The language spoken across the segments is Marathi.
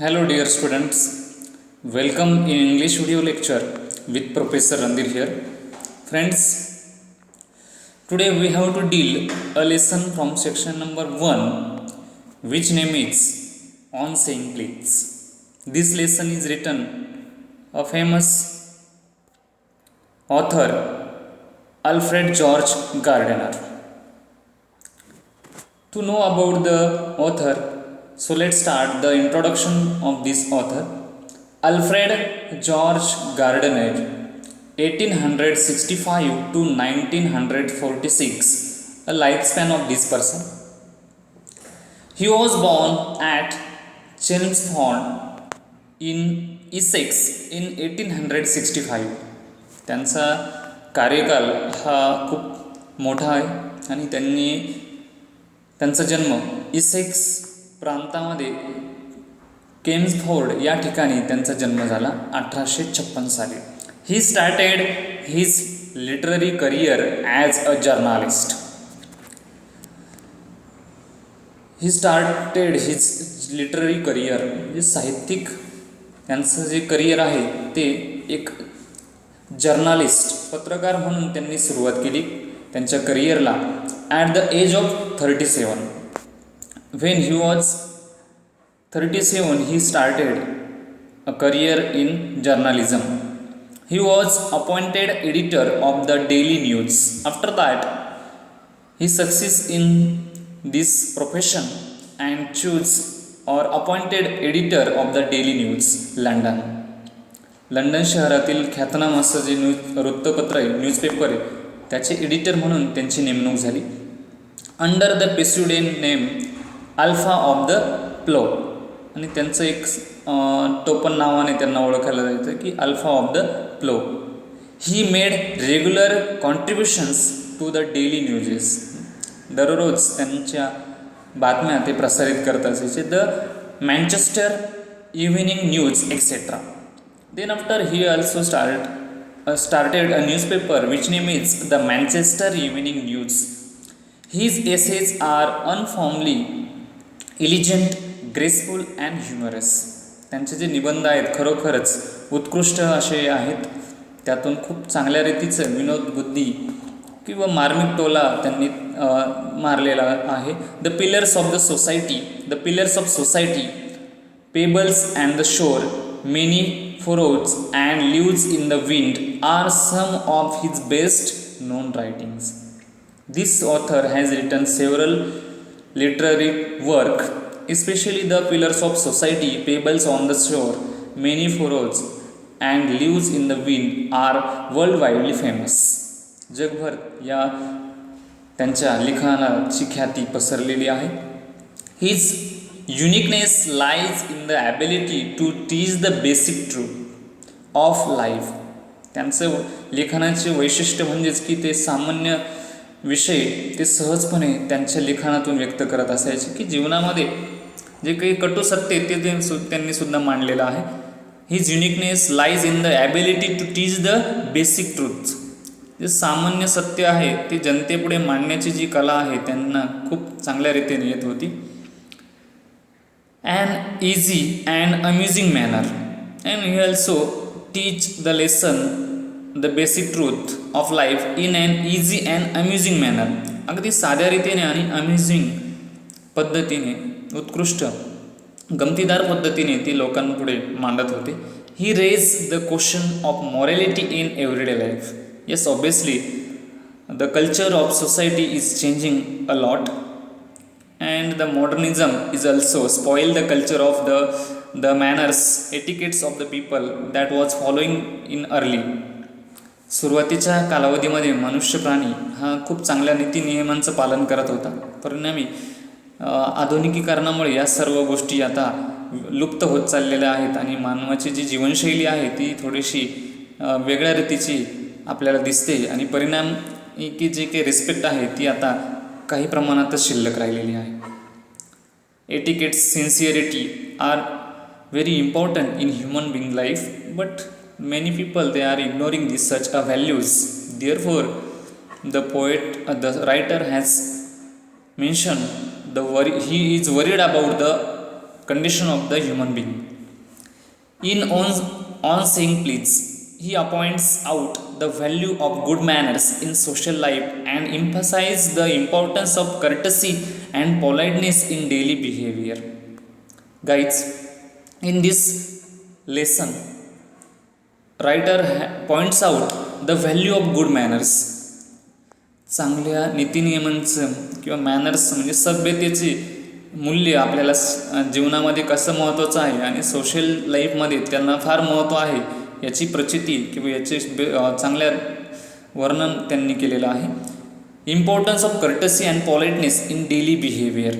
Hello dear students, welcome in English video lecture with Professor Randir here. Friends, today we have to deal a lesson from section number 1 which name is On Saying Please. This lesson is written a famous author Alfred George Gardner. To know about the author, so let's start the introduction of this author. Alfred George Gardner, 1865 to 1946, a lifespan of this person. He was born at Chelmsford in Essex in 1865. त्यांचा कार्यकाल हा खूप मोठा आहे आणि त्यांचा जन्म इसेक्स प्रांतामध्ये केम्सफोर्ड या ठिकाणी त्यांचा जन्म झाला 1856 साली. He started his literary career as a journalist. He started his literary career म्हणजे साहित्यिक त्यांचं जे करियर आहे ते एक जर्नालिस्ट पत्रकार म्हणून त्यांनी सुरुवात केली त्यांच्या करियरला at the age of 37. When he was 37, he started a career in journalism. He was appointed editor of the Daily News. After that, he succeeds in this profession and chose or appointed editor of the Daily News, London. London शहरातील ख्यातनाम असं जे वृत्तपत्र आहे, न्यूजपेपर आहे, त्याचे एडिटर म्हणून त्यांची नेमणूक झाली. Under the pseudonym alpha of the plough, आणि त्यांचं एक टोपण नावाने त्यांना ओळखायला जायचं की alpha of the plough. He made regular contributions to the daily newses. दररोज त्यांच्या बातम्या ते प्रसारित करत असायचे. The Manchester evening news et cetera. Then after he also started a newspaper which name is the Manchester Evening News. His essays are uniformly elegant, graceful and humorous. त्यांचे जे निबंध आहेत खरोखरच उत्कृष्ट असे आहेत. त्यातून खूप चांगल्या रीतीचं विनोद बुद्धी किंवा मार्मिक टोला त्यांनी मारलेला आहे. The pillars of the society, pebbles and the shore, many furrows and leaves in the wind are some of his best known writings. This author has written several literary work, especially the Pillars of Society, Pebbles on the Shore, Many Furrows and Leaves in the Wind are worldwide famous. जगभर या त्यांच्या लिखाणाची ख्याती पसरलेली आहे. His uniqueness lies in the ability to teach the basic truth of life. त्यांचं लिखाणाचे वैशिष्ट्य म्हणजेच की ते सामान्य विषय ते सहजपणे त्यांच्या लिखाणातून व्यक्त करत असायचे की जीवनामध्ये जे काही कटू सत्य ते त्यांनी सुद्धा मांडलेलं आहे. His uniqueness lies in the ability to teach the basic truth. जे सामान्य सत्य आहे ते जनतेपुढे मांडण्याची जी कला आहे त्यांना खूप चांगल्या रीतीने येत होती. An easy and amusing manner, and he also teach the lesson the basic truth of life in an easy and amusing manner. अगदी साध्या रीतीने आणि अम्युझिंग पद्धतीने उत्कृष्ट गमतीदार पद्धतीने ती लोकांपुढे मांडत होते. He raise the question of morality in everyday life. Yes, obviously the culture of society is changing a lot and the modernism is also spoil the culture of the manners, etiquettes of the people that was following in early. सुरुवातीच्या कालावधीमध्ये मनुष्य प्राणी हा खूप चांगल्या नीती नियमांचं पालन करत होता. परिणामी आधुनिकीकरणामुळे या सर्व गोष्टी आता लुप्त होत चाललेल्या आहेत आणि मानवाची जी जीवनशैली आहे ती थोडीशी वेगळ्या रीतीची आपल्याला दिसते आणि परिणाम की जी काही रिस्पेक्ट आहे ती आता काही प्रमाणातच शिल्लक राहिलेली आहे. Etiquettes, sincerity are very important in human being life, but many people they are ignoring this such a values. Therefore the writer has mention he is worried about the condition of the human being. In on saying please, he points out the value of good manners in social life and emphasizes the importance of courtesy and politeness in daily behavior. Guys, in this lesson, writer points out the value of good manners. चांगल्या नीतिनियमांचं किंवा मॅनर्स म्हणजे सभ्यतेचे मूल्य आपल्याला जीवनामध्ये कसं महत्त्वाचं आहे आणि सोशल लाईफमध्ये त्यांना फार महत्त्व आहे याची प्रचिती किंवा याचे चांगल्या वर्णन त्यांनी केलेलं आहे. Importance of courtesy and politeness in daily behaviour.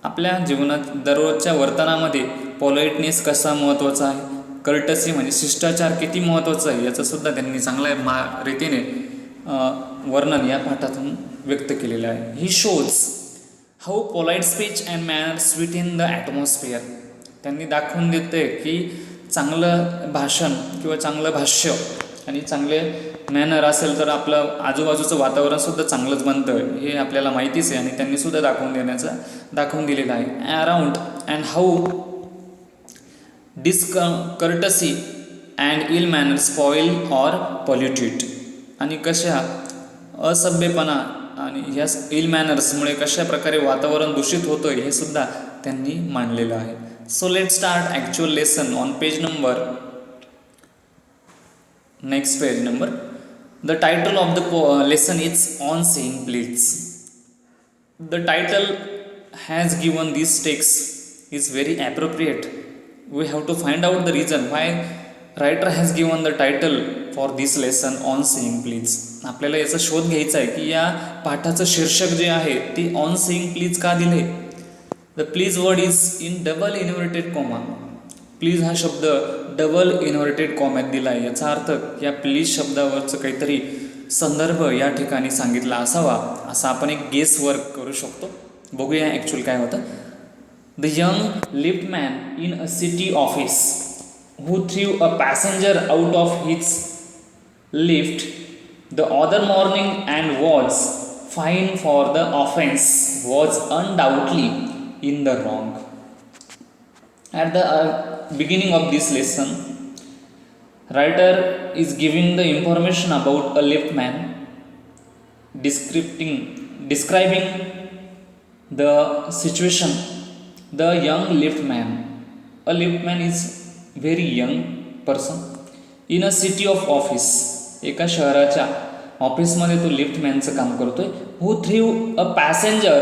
आपल्या जीवनात दररोजच्या वर्तनामध्ये पॉलाइटनेस कसा महत्त्वाचा आहे, कर्टसी म्हणजे शिष्टाचार किती महत्त्वाचा आहे याचंसुद्धा त्यांनी चांगल्या रीतीने वर्णन या पाठातून व्यक्त केलेलं आहे. He shows how polite speech and manners sweeten the atmosphere. त्यांनी दाखवून देते की चांगलं भाषण किंवा चांगलं भाष्य आणि चांगले मॅनर असेल तर आपलं आजूबाजूचं वातावरणसुद्धा चांगलंच बनतं हे आपल्याला माहितीच आहे आणि त्यांनीसुद्धा दाखवून दिलेलं आहे. Around and how discourtesy and ill manners spoil or polluted. आणि कशा असभ्यपणा आणि ह्या इल मॅनर्समुळे कशा प्रकारे वातावरण दूषित होतं हे सुद्धा त्यांनी मांडलेलं आहे. So let start actual lesson on page number next page number. The title of the lesson is on saying please. The title has given this text is very appropriate. We have to find out the reason why writer has given the title for this lesson on saying please. आपल्याला याचा शोध घ्यायचा आहे की या पाठाचं शीर्षक जे आहे ते ऑन सेइंग प्लीज का दिले. The please word is in double inverted comma. Please हा शब्द डबल इन्व्हर्टेड कॉम्यात दिला आहे. याचा अर्थ या प्लीज शब्दावरचं काहीतरी संदर्भ या ठिकाणी सांगितला असावा असा आपण एक गेस वर्क करू शकतो. बघूया ॲक्च्युअल काय होतं. The young liftman in a city office who threw a passenger out of his lift the other morning and was fined for the offense was undoubtedly in the wrong. At the beginning of this lesson, writer is giving the information about a liftman, describing the situation. The young liftman. A liftman is very young person in a city of office. एका शहराच्या ऑफिसमध्ये तो लिफ्टमॅनचं काम करतोय. who threw a passenger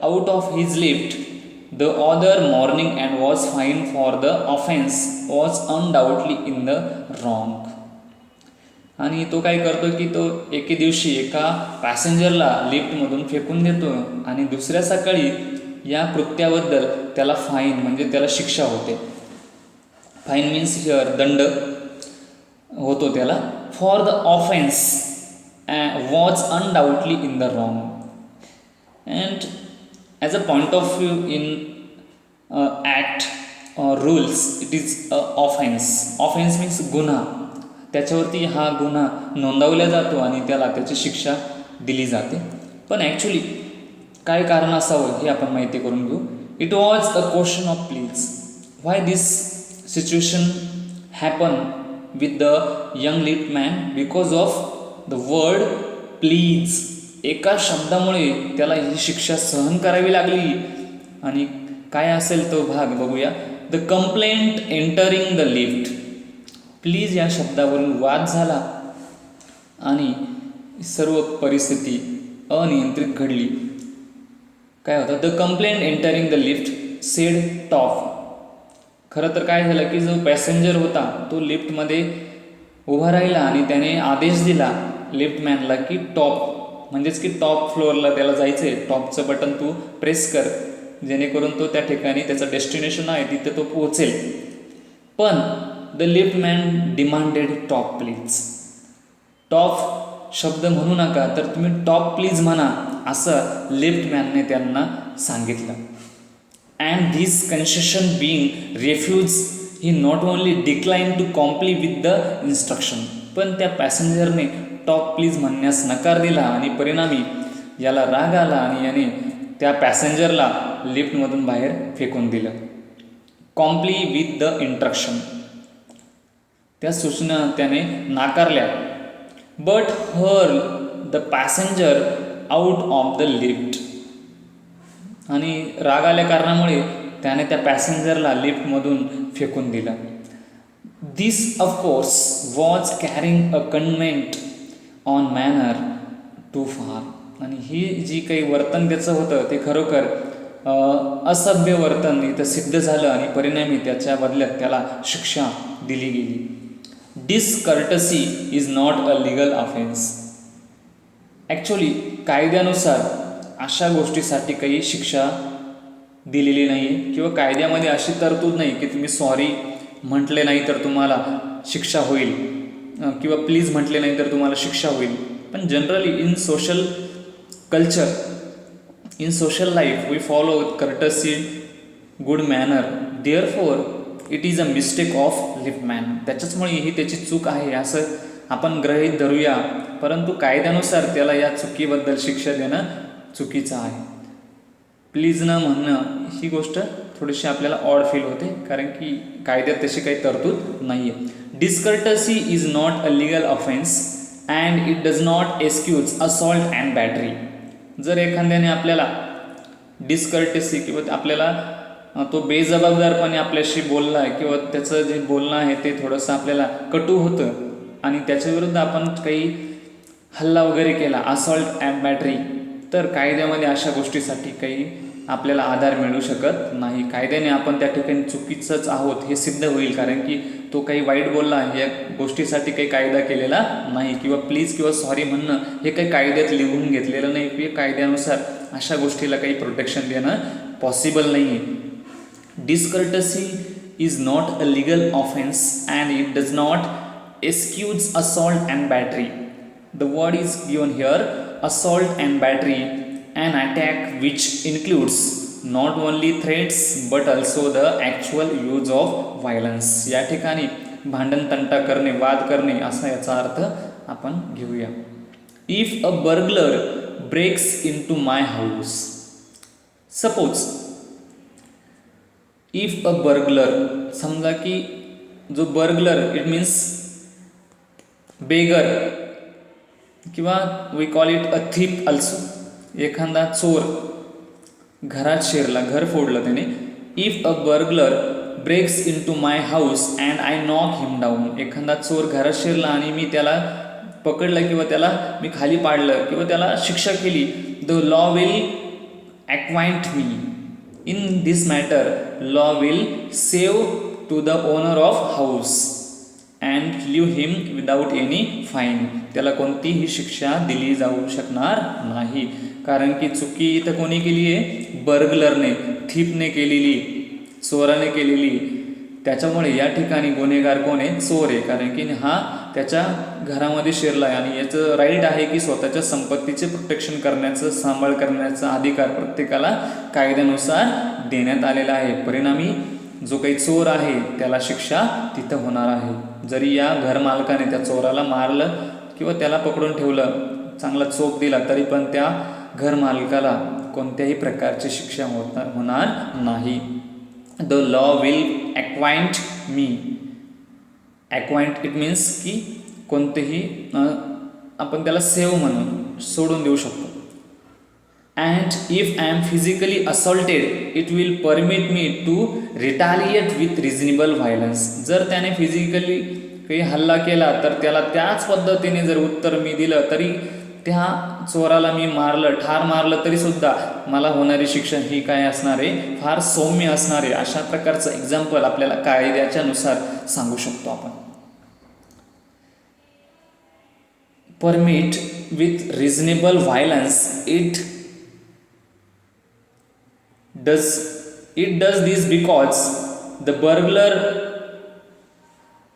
out of his lift the other morning and was fined for the offense was undoubtedly in the wrong. आणि तो काय करतो की तो एके दिवशी एका पॅसेंजरला लिफ्टमधून फेकून देतो आणि दुसऱ्या सकाळी या कृत्याबद्दल त्याला फाईन म्हणजे त्याला शिक्षा होते. फाईन मीन्स हिअर दंड होतो त्याला. For the offence was undoubtedly in the wrong. And as a point of view in act rules it is a offence. Offence means गुन्हा. त्याच्यावरती हा गुन्हा नोंदवला जातो आणि त्याला त्याची शिक्षा दिली जाते. पण ॲक्च्युली काय कारण असावं हे आपण माहिती करून घेऊ. It was a question of please. Why this situation happen with the young liftman because of the word please. एका शब्दामुळे त्याला ही शिक्षा सहन करावी लागली. आणि काय असेल तो भाग बघूया. The complaint entering the lift. Please या शब्दावरून वाद झाला आणि सर्व परिस्थिती अनियंत्रित घडली. काय होतं. The complaint entering the lift sed top. खरं तर काय झालं की जो पॅसेंजर होता तो लिफ्टमध्ये उभा राहिला आणि त्याने आदेश दिला लिफ्टमॅनला की टॉप म्हणजेच की टॉप फ्लोअरला त्याला जायचं आहे. टॉपचं बटन तू प्रेस कर जेणेकरून तो त्या ठिकाणी त्याचं डेस्टिनेशन आहे तिथे तो पोहोचेल. पण the liftman demanded top please. Top शब्द म्हणू नका तर तुम्ही टॉप प्लीज म्हणा असं लिफ्टमॅनने त्यांना सांगितलं. And this concession being refused, he not only declined to comply with the instruction, पण त्या पॅसेंजरने टॉप प्लीज म्हणण्यास नकार दिला आणि परिणामी याला राग आला आणि याने त्या पॅसेंजरला लिफ्टमधून बाहेर फेकून दिलं. Comply with the instruction. त्या सूचना त्याने नाकारल्या. But hurl the passenger out of the lift. आणि राग आल्या कारणामुळे त्याने त्या पॅसेंजरला लिफ्टमधून फेकून दिलं. This of course was carrying a convent on manner too far. आणि ही जी काही वर्तन त्याचं होतं ते खरोखर असभ्य वर्तन इथं सिद्ध झालं आणि परिणामी त्याच्या बदल्यात त्याला शिक्षा दिली गेली. Discourtesy is not a legal offence. Actually कायद्यानुसार अशा गोष्टीसाठी काही शिक्षा दिलेली नाही आहे किंवा कायद्यामध्ये अशी तरतूद नाही की तुम्ही सॉरी म्हटले नाही तर तुम्हाला शिक्षा होईल किंवा प्लीज म्हटले नाही तर तुम्हाला शिक्षा होईल. पण generally in social culture, in social life we follow courtesy, good manner. Therefore it is a mistake of liftman. त्याच्याचमुळे ही त्याची चूक आहे असं आपण गृहीत धरूया, परंतु कायद्यानुसार त्याला या चुकीबद्दल शिक्षा देणं चुकीचं आहे. प्लीज न म्हणणं ही गोष्ट थोडीशी आपल्याला ऑड फील होते कारण की कायद्यात तशी काही तरतूद नाही आहे. Discourtesy is not a legal offence and it does not excuse assault and battery. जर एखाद्याने आपल्याला डिसकर्टसी किंवा आपल्याला तो बेजबाबदारपणे आपल्याशी बोलला आहे किंवा त्याचं जे बोलणं आहे ते थोडंसं आपल्याला कटू होतं आणि त्याच्याविरुद्ध आपण काही हल्ला वगैरे केला, असॉल्ट अँड बॅटरी, तर कायद्यामध्ये अशा गोष्टीसाठी काही आपल्याला आधार मिळू शकत नाही. कायद्याने आपण त्या ठिकाणी चुकीचंच आहोत हे सिद्ध होईल कारण की तो काही वाईट बोलला या गोष्टीसाठी काही कायदा केलेला नाही किंवा प्लीज किंवा सॉरी म्हणणं हे काही कायद्यात लिहून घेतलेलं नाही किंवा कायद्यानुसार अशा गोष्टीला काही प्रोटेक्शन देणं पॉसिबल नाही आहे. Discourtesy is not a legal offence and it does not excuse assault and battery. The word is given here assault and battery, an attack which includes not only threats but also the actual use of violence. या ठिकाणी भांडण तंटा करणे, वाद करणे असा याचा अर्थ आपण घेऊया. If a burglar breaks into my house, suppose if a burglar, समजा की जो burglar it means beggar किंवा we call it a thief also. एखादा चोर घरात शिरला, घर फोडलं त्याने. If a burglar breaks in to my house and I knock him down. एखादा चोर घरात शिरला आणि मी त्याला पकडलं किंवा त्याला मी खाली पाडलं किंवा त्याला शिक्षा केली. The law will acquaint me. In this matter law will save to the owner of house and leave him without any fine. त्याला कोणतीही शिक्षा दिली जाऊ शकणार नाही कारण की चुकी इथं कोणी केली आहे? बर्गलरने, थीपने केलेली, चोराने केलेली. त्याच्यामुळे या ठिकाणी गुन्हेगार कोण आहे? चोर आहे कारण की हा त्याच्या घरामध्ये शिरला आहे आणि याचं राईट आहे की स्वतःच्या संपत्तीचे प्रोटेक्शन करण्याचं, सांभाळ करण्याचा अधिकार प्रत्येकाला कायद्यानुसार देण्यात आलेला आहे. परिणामी जो काही चोर आहे त्याला शिक्षा तिथं होणार आहे. जरी या घरमालकाने त्या चोराला मारलं किंवा त्याला पकडून ठेवलं, चांगला चोप दिला, तरी पण त्या घरमालकाला कोणत्याही प्रकारची शिक्षा होणार नाही. The law will acquaint me. Acquaint it means की कोणतेही आपण त्याला सेव म्हणून सोडून देऊ शकतो. And if I am physically assaulted it will permit me to retaliate with reasonable violence. जर त्याने फिजिकली काही हल्ला केला तर त्याला त्याच पद्धतीने जर उत्तर मी दिलं तरी त्या चोराला मी मारलं, ठार मारलं तरीसुद्धा मला होणारी शिक्षा ही काय असणार आहे? फार सौम्य असणार आहे. अशा प्रकारचं एक्झाम्पल आपल्याला कायद्याच्या नुसार सांगू शकतो आपण. Permit with reasonable violence it does this because the burglar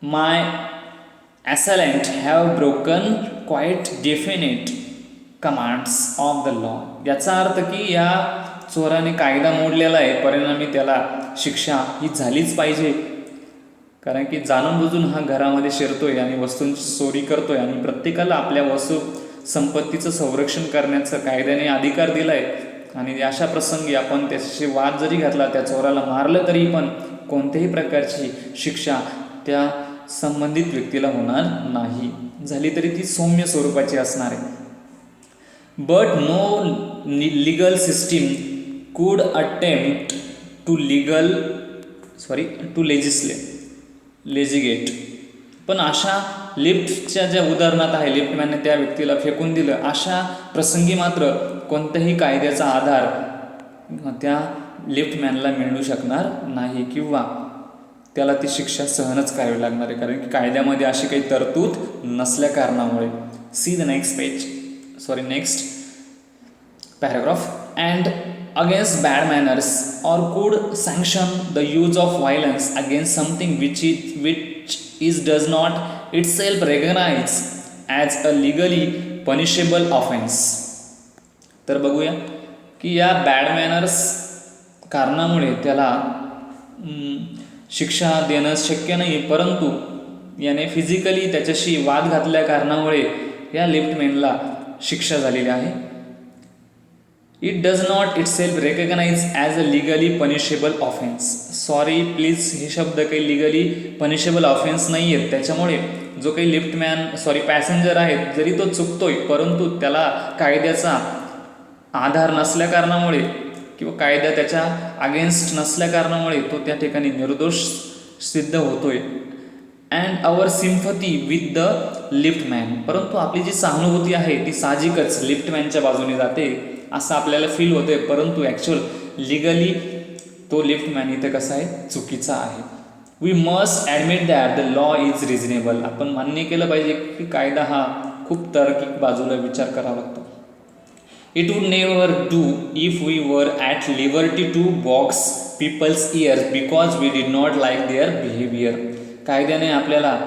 my assailant have broken quite definite commands of the law. याचा अर्थ की या चोराने कायदा मोडलेला आहे, परिणामी त्याला शिक्षा ही झालीच पाहिजे कारण की जाणून बुजून हा घरामध्ये शिरतोय आणि वस्तूंची चोरी करतोय आणि प्रत्येकाला आपल्या वस्तू संपत्तीचं संरक्षण करण्याचं कायद्याने अधिकार दिला आहे. आणि अशा प्रसंगी आपण त्याच्याशी वाद जरी घातला, त्या चोराला मारलं तरी पण कोणत्याही प्रकारची शिक्षा त्या संबंधित व्यक्तीला होणार नाही, झाली तरी ती सौम्य स्वरूपाची असणार आहे. But no legal system could attempt to legislate. पण अशा लिफ्टच्या ज्या उदाहरणात आहे, लिफ्टमॅनने त्या व्यक्तीला फेकून दिलं, अशा प्रसंगी मात्र कोणत्याही कायद्याचा आधार त्या लिफ्टमॅनला मिळू शकणार नाही किंवा त्याला ती शिक्षा सहनच करावी लागणार आहे, कारण की कायद्यामध्ये अशी काही तरतूद नसल्या कारणामुळे. See the next paragraph. And against bad manners or could sanction the use of violence against something which does not itself recognize as a legally punishable offense. तर बघूया की या बॅड मॅनर्स कारणामुळे त्याला शिक्षा देणं शक्य नाही, परंतु याने फिजिकली त्याच्याशी वाद घातल्या कारणामुळे या लिफ्टमॅनला शिक्षा झालेली आहे. It does not itself recognize as a legally punishable offence. Sorry please, हे शब्द काही लिगली पनिशेबल ऑफेन्स नाही आहेत. त्याच्यामुळे जो काही पॅसेंजर आहेत, जरी तो चुकतोय, परंतु त्याला कायद्याचा आधार नसल्या कारणामुळे किंवा कायदा त्याच्या अगेन्स्ट नसल्या कारणामुळे तो त्या ठिकाणी निर्दोष सिद्ध होतोय. And our sympathy with the liftman. परंतु आपली जी सहानुभूती आहे ती साहजिकच लिफ्टमॅनच्या बाजूने जाते असं आपल्याला फील होते, परंतु ॲक्च्युअल लिगली तो लिफ्टमॅन इथं कसा आहे, चुकीचा आहे. We must admit that the law is reasonable. आपण मान्य केलं पाहिजे की कायदा हा खूप तार्किक बाजूला विचार करावा लागतो. It would never do if we were at liberty to box people's ears because we did not like their behaviour. कायद्याने आपल्याला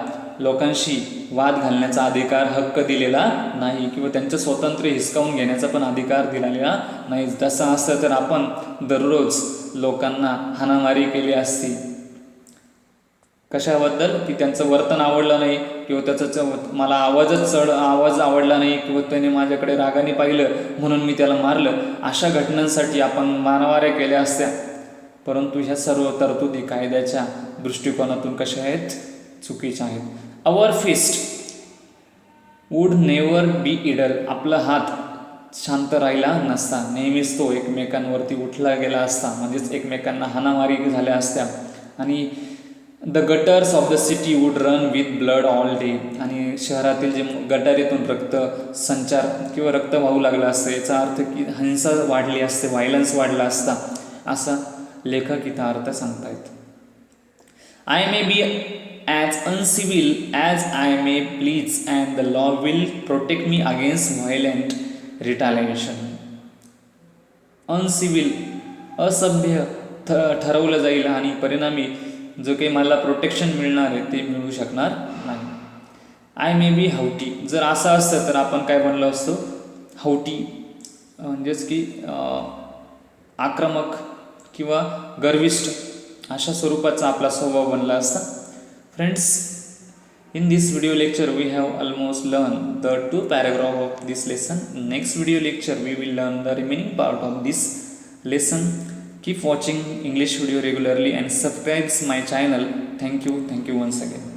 लोकांशी वाद घालण्याचा अधिकार, हक्क दिलेला नाही किंवा त्यांचं स्वातंत्र्य हिसकावून घेण्याचा पण अधिकार दिलेला नाही. तसं असतं तर आपण दररोज लोकांना हाणामारी केली असती. कशाबद्दल की त्यांचं वर्तन आवडलं नाही किंवा त्याचं मला आवाज आवडला नाही किंवा त्याने माझ्याकडे रागाने पाहिलं म्हणून मी त्याला मारलं, अशा घटनांसाठी आपण मारामाऱ्या केल्या असत्या. परंतु ह्या सर्व तरतुदी कायद्याच्या दृष्टिकोनातून कशा आहेत, चुकीच्या आहेत. Our fist would never be idle. आपला हात शांत राहिला नसता, नेहमीच तो एकमेकांवरती उठला गेला असता, म्हणजेच एकमेकांना हाणामारी झाल्या असत्या. आणि the gutters of the city would run with blood all day. आणि शहरातील जे गटारीतून रक्त संचार किंवा रक्त वाहू लागलं असतं, याचा अर्थ की हिंसा वाढली असते, व्हायलन्स वाढला असता, असा लेखक इथं अर्थ सांगतायत. I may B as uncivil as I may please and the law will protect me against violent retaliation. Uncivil, असभ्य ठरवलं जाईल आणि परिणामी जो काही मला प्रोटेक्शन मिळणार आहे ते मिळू शकणार नाही. I may be haughty. जर असं असतं तर आपण काय बनलो असतो, हाऊटी म्हणजेच की आक्रमक किंवा गर्विष्ठ अशा स्वरूपाचा आपला स्वभाव बनला असता. Friends, in this video lecture we have almost learned the 2 paragraph of this lesson. Next video lecture we will learn the remaining part of this lesson. Keep watching English video regularly and subscribe my channel. Thank you once again.